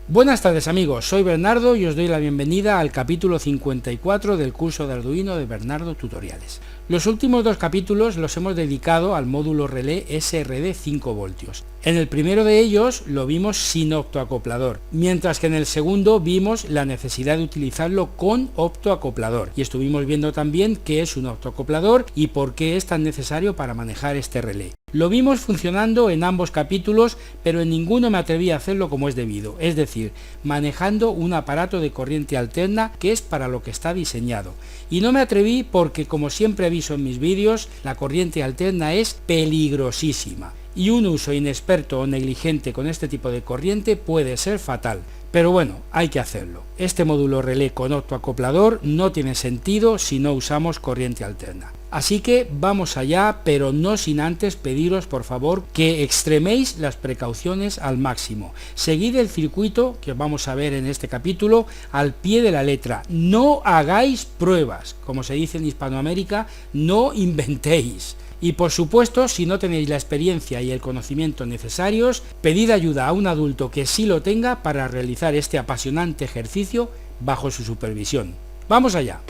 Buenas tardes amigos, soy Bernardo y os doy la bienvenida al capítulo 54 del curso de Arduino de Bernardo Tutoriales. Los últimos dos capítulos los hemos dedicado al módulo relé SRD 5 voltios. En el primero de ellos lo vimos sin optoacoplador, mientras que en el segundo vimos la necesidad de utilizarlo con optoacoplador y estuvimos viendo también qué es un optoacoplador y por qué es tan necesario para manejar este relé. Lo vimos funcionando en ambos capítulos, pero en ninguno me atreví a hacerlo como es debido, es decir, manejando un aparato de corriente alterna que es para lo que está diseñado. Y no me atreví porque, como siempre aviso en mis vídeos, la corriente alterna es peligrosísima. Y un uso inexperto o negligente con este tipo de corriente puede ser fatal. Pero bueno, hay que hacerlo. Este módulo relé con optoacoplador no tiene sentido si no usamos corriente alterna. Así que vamos allá, pero no sin antes pediros por favor que extreméis las precauciones al máximo. Seguid el circuito que vamos a ver en este capítulo al pie de la letra. No hagáis pruebas, como se dice en Hispanoamérica, no inventéis. Y por supuesto, si no tenéis la experiencia y el conocimiento necesarios, pedid ayuda a un adulto que sí lo tenga para realizar este apasionante ejercicio bajo su supervisión. ¡Vamos allá!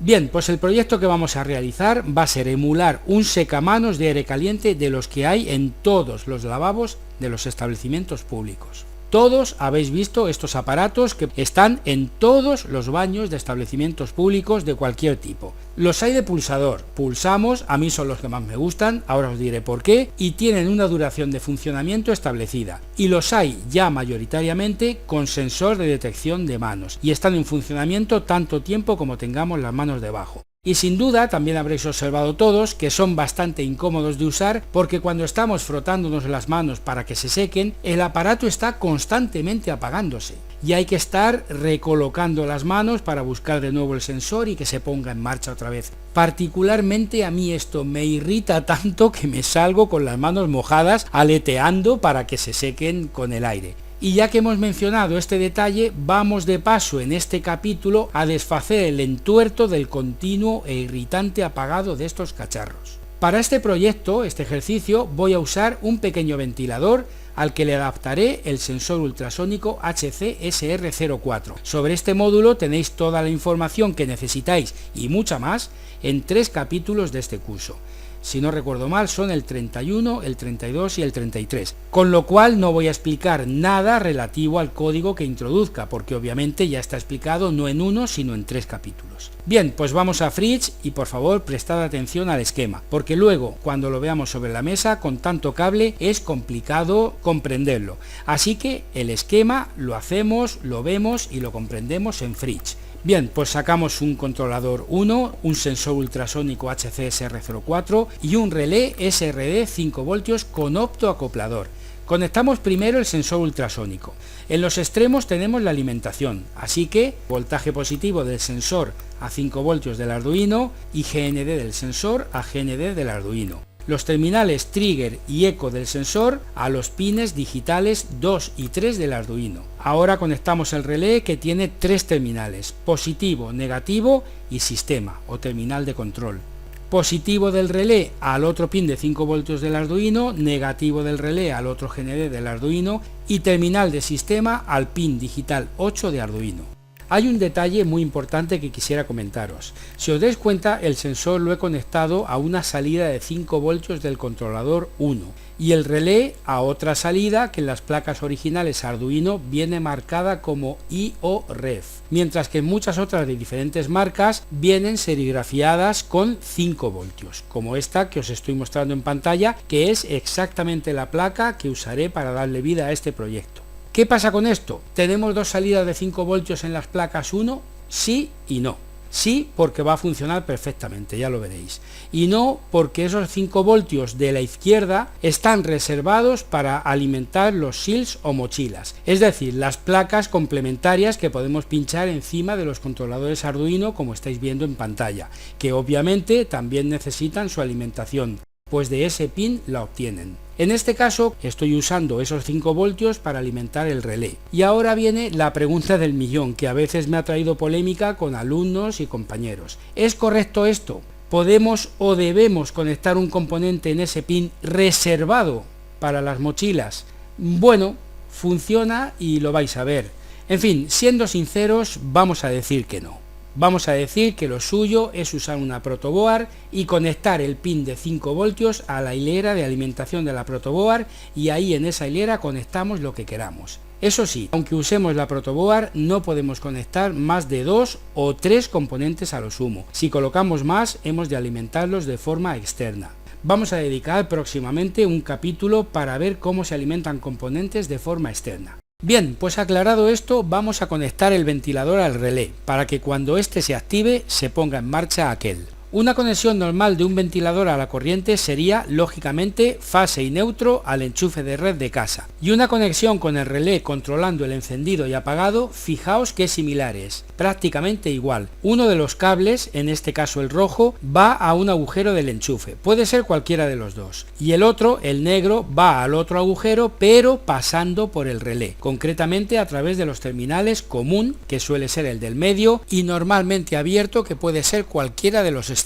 Bien, pues el proyecto que vamos a realizar va a ser emular un secamanos de aire caliente de los que hay en todos los lavabos de los establecimientos públicos. Todos habéis visto estos aparatos que están en todos los baños de establecimientos públicos de cualquier tipo. Los hay de pulsador, pulsamos, a mí son los que más me gustan, ahora os diré por qué, y tienen una duración de funcionamiento establecida. Y los hay ya mayoritariamente con sensor de detección de manos, y están en funcionamiento tanto tiempo como tengamos las manos debajo. Y sin duda también habréis observado todos que son bastante incómodos de usar porque cuando estamos frotándonos las manos para que se sequen, el aparato está constantemente apagándose y hay que estar recolocando las manos para buscar de nuevo el sensor y que se ponga en marcha otra vez. Particularmente a mí esto me irrita tanto que me salgo con las manos mojadas aleteando para que se sequen con el aire. Y ya que hemos mencionado este detalle, vamos de paso en este capítulo a desfacer el entuerto del continuo e irritante apagado de estos cacharros. Para este proyecto, este ejercicio, voy a usar un pequeño ventilador al que le adaptaré el sensor ultrasónico HC-SR04. Sobre este módulo tenéis toda la información que necesitáis y mucha más en 3 capítulos de este curso. Si no recuerdo mal, son el 31, el 32 y el 33, con lo cual no voy a explicar nada relativo al código que introduzca, porque obviamente ya está explicado no en uno, sino en 3 capítulos. Bien, pues vamos a Fridge y por favor prestad atención al esquema, porque luego, cuando lo veamos sobre la mesa, con tanto cable, es complicado comprenderlo. Así que el esquema lo hacemos, lo vemos y lo comprendemos en Fridge. Bien, pues sacamos un controlador 1, un sensor ultrasónico HC-SR04 y un relé SRD 5 voltios con optoacoplador. Conectamos primero el sensor ultrasónico. En los extremos tenemos la alimentación, así que voltaje positivo del sensor a 5 voltios del Arduino y GND del sensor a GND del Arduino. Los terminales trigger y eco del sensor a los pines digitales 2 y 3 del Arduino. Ahora conectamos el relé que tiene 3 terminales, positivo, negativo y sistema o terminal de control. Positivo del relé al otro pin de 5 voltios del Arduino, negativo del relé al otro GND del Arduino y terminal de sistema al pin digital 8 de Arduino. Hay un detalle muy importante que quisiera comentaros. Si os dais cuenta, el sensor lo he conectado a una salida de 5 voltios del controlador 1 y el relé a otra salida que en las placas originales Arduino viene marcada como IO-REF, mientras que en muchas otras de diferentes marcas vienen serigrafiadas con 5 voltios, como esta que os estoy mostrando en pantalla, que es exactamente la placa que usaré para darle vida a este proyecto. ¿Qué pasa con esto? ¿Tenemos 2 salidas de 5 voltios en las placas 1? Sí y no. Sí, porque va a funcionar perfectamente, ya lo veréis. Y no, porque esos 5 voltios de la izquierda están reservados para alimentar los shields o mochilas. Es decir, las placas complementarias que podemos pinchar encima de los controladores Arduino, como estáis viendo en pantalla, que obviamente también necesitan su alimentación, pues de ese pin la obtienen. En este caso estoy usando esos 5 voltios para alimentar el relé. Y ahora viene la pregunta del millón, que a veces me ha traído polémica con alumnos y compañeros. ¿Es correcto esto? ¿Podemos o debemos conectar un componente en ese pin reservado para las mochilas? Bueno, funciona y lo vais a ver. En fin, siendo sinceros, vamos a decir que no. Vamos a decir que lo suyo es usar una protoboard y conectar el pin de 5 voltios a la hilera de alimentación de la protoboard, y ahí en esa hilera conectamos lo que queramos. Eso sí, aunque usemos la protoboard, no podemos conectar más de 2 o 3 componentes a lo sumo. Si colocamos más, hemos de alimentarlos de forma externa. Vamos a dedicar próximamente un capítulo para ver cómo se alimentan componentes de forma externa. Bien, pues aclarado esto, vamos a conectar el ventilador al relé, para que cuando éste se active, se ponga en marcha aquel. Una conexión normal de un ventilador a la corriente sería, lógicamente, fase y neutro al enchufe de red de casa. Y una conexión con el relé controlando el encendido y apagado, fijaos que similar es, prácticamente igual. Uno de los cables, en este caso el rojo, va a un agujero del enchufe, puede ser cualquiera de los dos. Y el otro, el negro, va al otro agujero, pero pasando por el relé, concretamente a través de los terminales común, que suele ser el del medio, y normalmente abierto, que puede ser cualquiera de los extremos.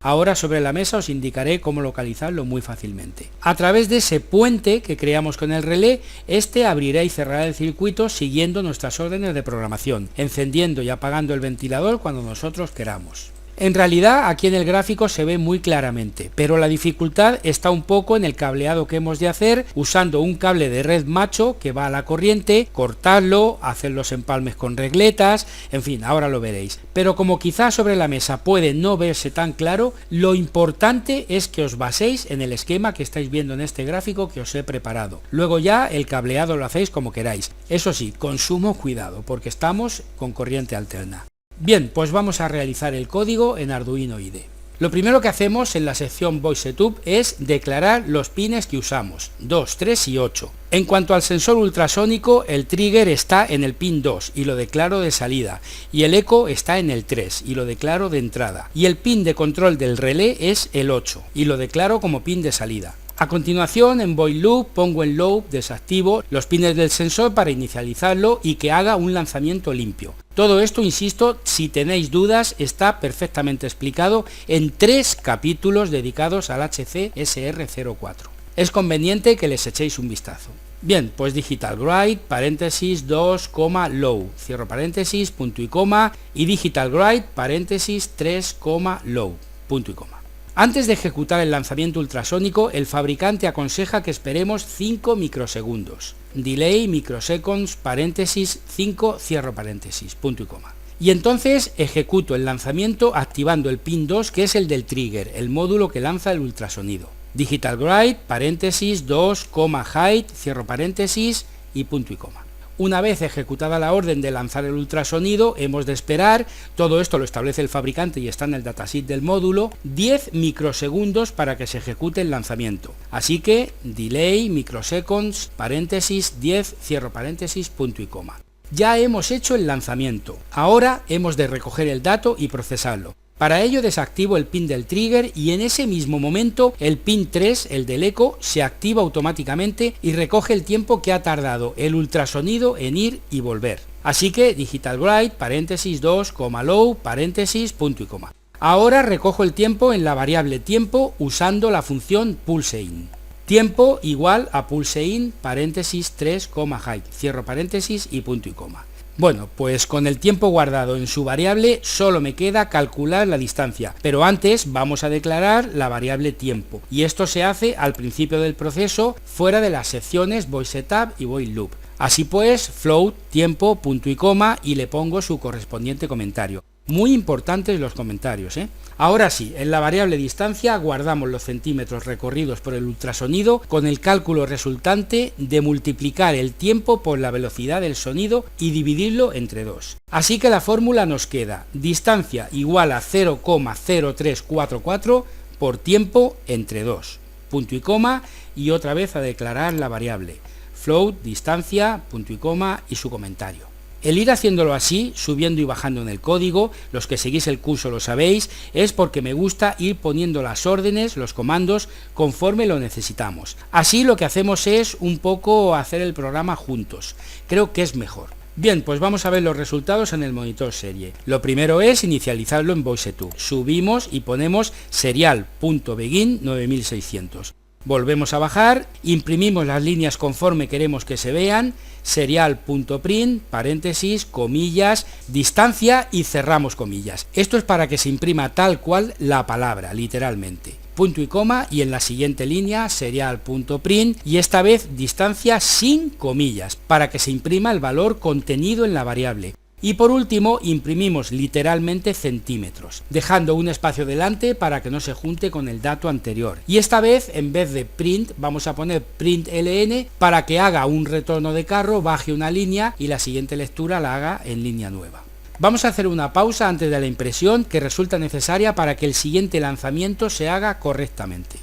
Ahora sobre la mesa os indicaré cómo localizarlo muy fácilmente. A través de ese puente que creamos con el relé, este abrirá y cerrará el circuito siguiendo nuestras órdenes de programación, encendiendo y apagando el ventilador cuando nosotros queramos. En realidad aquí en el gráfico se ve muy claramente, pero la dificultad está un poco en el cableado que hemos de hacer usando un cable de red macho que va a la corriente, cortarlo, hacer los empalmes con regletas, en fin, ahora lo veréis. Pero como quizás sobre la mesa puede no verse tan claro, lo importante es que os baséis en el esquema que estáis viendo en este gráfico que os he preparado. Luego ya el cableado lo hacéis como queráis. Eso sí, con sumo cuidado, porque estamos con corriente alterna. Bien, pues vamos a realizar el código en Arduino IDE. Lo primero que hacemos en la sección Void Setup es declarar los pines que usamos, 2, 3 y 8. En cuanto al sensor ultrasónico, el trigger está en el pin 2 y lo declaro de salida, y el eco está en el 3 y lo declaro de entrada, y el pin de control del relé es el 8 y lo declaro como pin de salida. A continuación, en Void Loop pongo en Loop, desactivo los pines del sensor para inicializarlo y que haga un lanzamiento limpio. Todo esto, insisto, si tenéis dudas, está perfectamente explicado en 3 capítulos dedicados al HC SR04. Es conveniente que les echéis un vistazo. Bien, pues Digital Write, paréntesis 2, low, cierro paréntesis, punto y coma, y Digital Write, paréntesis 3, low, punto y coma. Antes de ejecutar el lanzamiento ultrasónico, el fabricante aconseja que esperemos 5 microsegundos. Delay microseconds, paréntesis 5, cierro paréntesis, punto y coma. Y entonces ejecuto el lanzamiento activando el pin 2, que es el del trigger, el módulo que lanza el ultrasonido. Digital Write, paréntesis 2, height, cierro paréntesis y punto y coma. Una vez ejecutada la orden de lanzar el ultrasonido, hemos de esperar, todo esto lo establece el fabricante y está en el datasheet del módulo, 10 microsegundos para que se ejecute el lanzamiento. Así que, delay, microseconds, paréntesis, 10, cierro paréntesis, punto y coma. Ya hemos hecho el lanzamiento. Ahora hemos de recoger el dato y procesarlo. Para ello desactivo el pin del trigger y en ese mismo momento el pin 3, el del eco, se activa automáticamente y recoge el tiempo que ha tardado el ultrasonido en ir y volver. Así que Digital Write, paréntesis 2, low, paréntesis, punto y coma. Ahora recojo el tiempo en la variable tiempo usando la función pulseIn. Tiempo igual a pulseIn, paréntesis 3, height, cierro paréntesis y punto y coma. Bueno, pues con el tiempo guardado en su variable solo me queda calcular la distancia, pero antes vamos a declarar la variable tiempo, y esto se hace al principio del proceso fuera de las secciones Void Setup y Void Loop. Así pues, float, tiempo, punto y coma, y le pongo su correspondiente comentario. Muy importantes los comentarios, ¿eh? Ahora sí, en la variable distancia guardamos los centímetros recorridos por el ultrasonido con el cálculo resultante de multiplicar el tiempo por la velocidad del sonido y dividirlo entre 2. Así que la fórmula nos queda distancia igual a 0,0344 por tiempo entre 2. Punto y coma, y otra vez a declarar la variable float, distancia, punto y coma y su comentario. El ir haciéndolo así, subiendo y bajando en el código, los que seguís el curso lo sabéis, es porque me gusta ir poniendo las órdenes, los comandos, conforme lo necesitamos. Así lo que hacemos es un poco hacer el programa juntos. Creo que es mejor. Bien, pues vamos a ver los resultados en el monitor serie. Lo primero es inicializarlo en Voice2. Subimos y ponemos serial.begin 9600. Volvemos a bajar, imprimimos las líneas conforme queremos que se vean, serial.print, paréntesis, comillas, distancia y cerramos comillas. Esto es para que se imprima tal cual la palabra, literalmente. Punto y coma y en la siguiente línea serial.print y esta vez distancia sin comillas, para que se imprima el valor contenido en la variable. Y por último imprimimos literalmente centímetros, dejando un espacio delante para que no se junte con el dato anterior. Y esta vez en vez de print vamos a poner println para que haga un retorno de carro, baje una línea y la siguiente lectura la haga en línea nueva. Vamos a hacer una pausa antes de la impresión que resulta necesaria para que el siguiente lanzamiento se haga correctamente.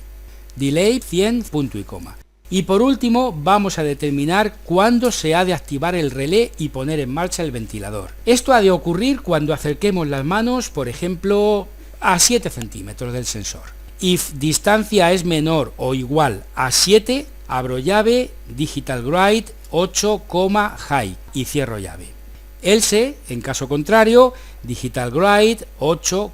Delay 100 punto y coma. Y por último vamos a determinar cuándo se ha de activar el relé y poner en marcha el ventilador. Esto ha de ocurrir cuando acerquemos las manos, por ejemplo, a 7 centímetros del sensor. If distancia es menor o igual a 7, abro llave, digital write 8, high y cierro llave. Else, en caso contrario, digital write 8,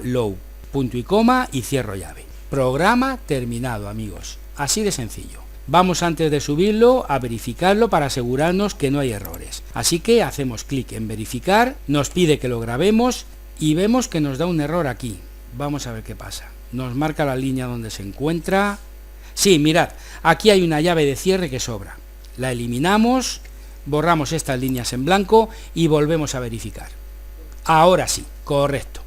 low, punto y coma y cierro llave. Programa terminado, amigos. Así de sencillo. Vamos antes de subirlo a verificarlo para asegurarnos que no hay errores. Así que hacemos clic en verificar, nos pide que lo grabemos y vemos que nos da un error aquí. Vamos a ver qué pasa. Nos marca la línea donde se encuentra. Sí, mirad, aquí hay una llave de cierre que sobra. La eliminamos, borramos estas líneas en blanco y volvemos a verificar. Ahora sí, correcto.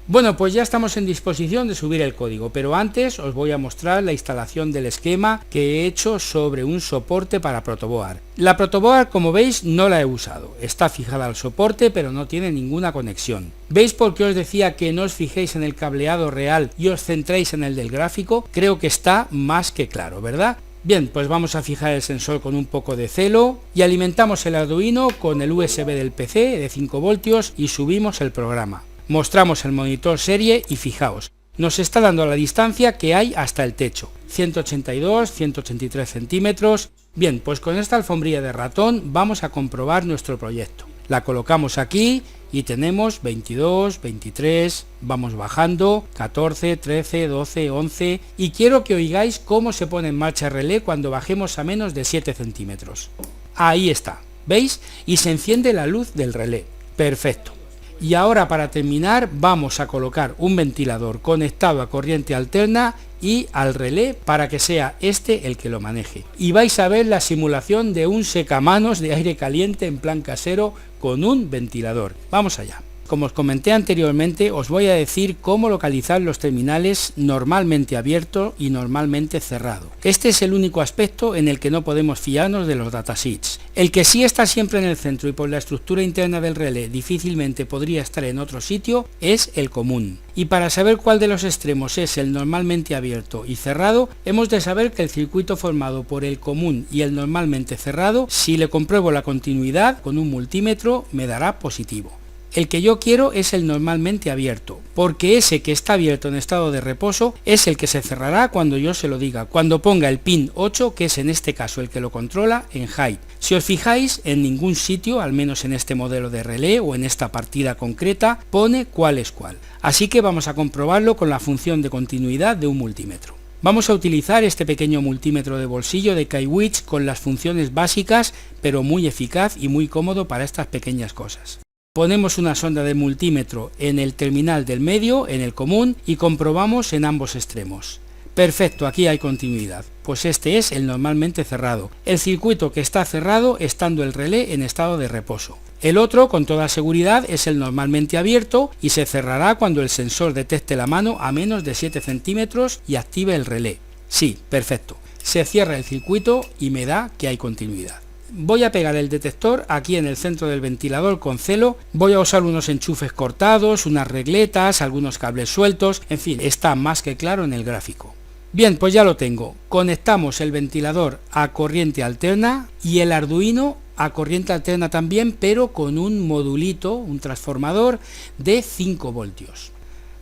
Bueno, pues ya estamos en disposición de subir el código, pero antes os voy a mostrar la instalación del esquema que he hecho sobre un soporte para protoboard. La protoboard, como veis, no la he usado. Está fijada al soporte, pero no tiene ninguna conexión. ¿Veis por qué os decía que no os fijéis en el cableado real y os centréis en el del gráfico? Creo que está más que claro, ¿verdad? Bien, pues vamos a fijar el sensor con un poco de celo y alimentamos el Arduino con el USB del PC de 5 voltios y subimos el programa. Mostramos el monitor serie y fijaos, nos está dando la distancia que hay hasta el techo, 182, 183 centímetros. Bien, pues con esta alfombrilla de ratón vamos a comprobar nuestro proyecto. La colocamos aquí y tenemos 22, 23, vamos bajando, 14, 13, 12, 11 y quiero que oigáis cómo se pone en marcha el relé cuando bajemos a menos de 7 centímetros. Ahí está, ¿veis? Y se enciende la luz del relé. Perfecto. Y ahora para terminar vamos a colocar un ventilador conectado a corriente alterna y al relé para que sea este el que lo maneje. Y vais a ver la simulación de un secamanos de aire caliente en plan casero con un ventilador. Vamos allá. Como os comenté anteriormente, os voy a decir cómo localizar los terminales normalmente abierto y normalmente cerrado. Este es el único aspecto en el que no podemos fiarnos de los datasheets. El que sí está siempre en el centro y por la estructura interna del relé difícilmente podría estar en otro sitio es el común. Y para saber cuál de los extremos es el normalmente abierto y cerrado, hemos de saber que el circuito formado por el común y el normalmente cerrado, si le compruebo la continuidad con un multímetro, me dará positivo. El que yo quiero es el normalmente abierto, porque ese que está abierto en estado de reposo es el que se cerrará cuando yo se lo diga, cuando ponga el pin 8, que es en este caso el que lo controla, en high. Si os fijáis, en ningún sitio, al menos en este modelo de relé o en esta partida concreta, pone cuál es cuál. Así que vamos a comprobarlo con la función de continuidad de un multímetro. Vamos a utilizar este pequeño multímetro de bolsillo de Kaiwitz con las funciones básicas, pero muy eficaz y muy cómodo para estas pequeñas cosas. Ponemos una sonda de multímetro en el terminal del medio, en el común, y comprobamos en ambos extremos. Perfecto, aquí hay continuidad, pues este es el normalmente cerrado, el circuito que está cerrado estando el relé en estado de reposo. El otro, con toda seguridad, es el normalmente abierto y se cerrará cuando el sensor detecte la mano a menos de 7 centímetros y active el relé. Sí, perfecto, se cierra el circuito y me da que hay continuidad. Voy a pegar el detector aquí en el centro del ventilador con celo, voy a usar unos enchufes cortados, unas regletas, algunos cables sueltos, en fin, está más que claro en el gráfico. Bien, pues ya lo tengo. Conectamos el ventilador a corriente alterna y el Arduino a corriente alterna también, pero con un modulito, un transformador de 5 voltios.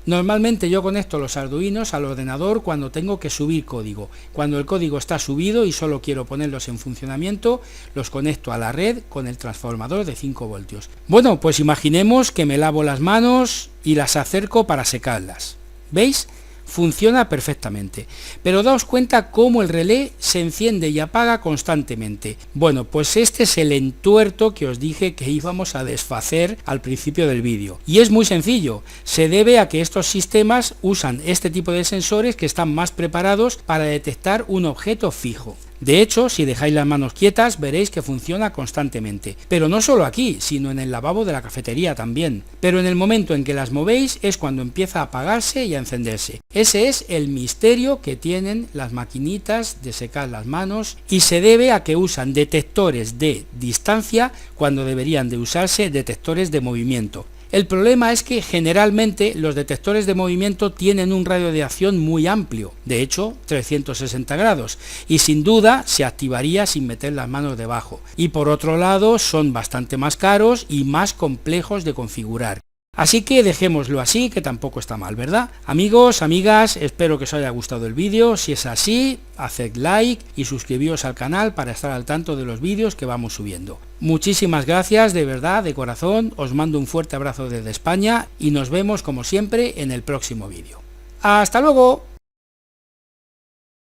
Normalmente yo conecto los Arduinos al ordenador cuando tengo que subir código. Cuando el código está subido y solo quiero ponerlos en funcionamiento, los conecto a la red con el transformador de 5 voltios. Bueno, pues imaginemos que me lavo las manos y las acerco para secarlas. ¿Veis? Funciona perfectamente, pero daos cuenta cómo el relé se enciende y apaga constantemente. Bueno, pues este es el entuerto que os dije que íbamos a desfacer al principio del vídeo. Y es muy sencillo, se debe a que estos sistemas usan este tipo de sensores que están más preparados para detectar un objeto fijo. De hecho, si dejáis las manos quietas, veréis que funciona constantemente. Pero no solo aquí, sino en el lavabo de la cafetería también. Pero en el momento en que las movéis es cuando empieza a apagarse y a encenderse. Ese es el misterio que tienen las maquinitas de secar las manos y se debe a que usan detectores de distancia cuando deberían de usarse detectores de movimiento. El problema es que generalmente los detectores de movimiento tienen un radio de acción muy amplio, de hecho 360 grados, y sin duda se activaría sin meter las manos debajo. Y por otro lado son bastante más caros y más complejos de configurar. Así que dejémoslo así, que tampoco está mal, ¿verdad? Amigos, amigas, espero que os haya gustado el vídeo. Si es así, haced like y suscribíos al canal para estar al tanto de los vídeos que vamos subiendo. Muchísimas gracias, de verdad, de corazón, os mando un fuerte abrazo desde España y nos vemos como siempre en el próximo vídeo. ¡Hasta luego!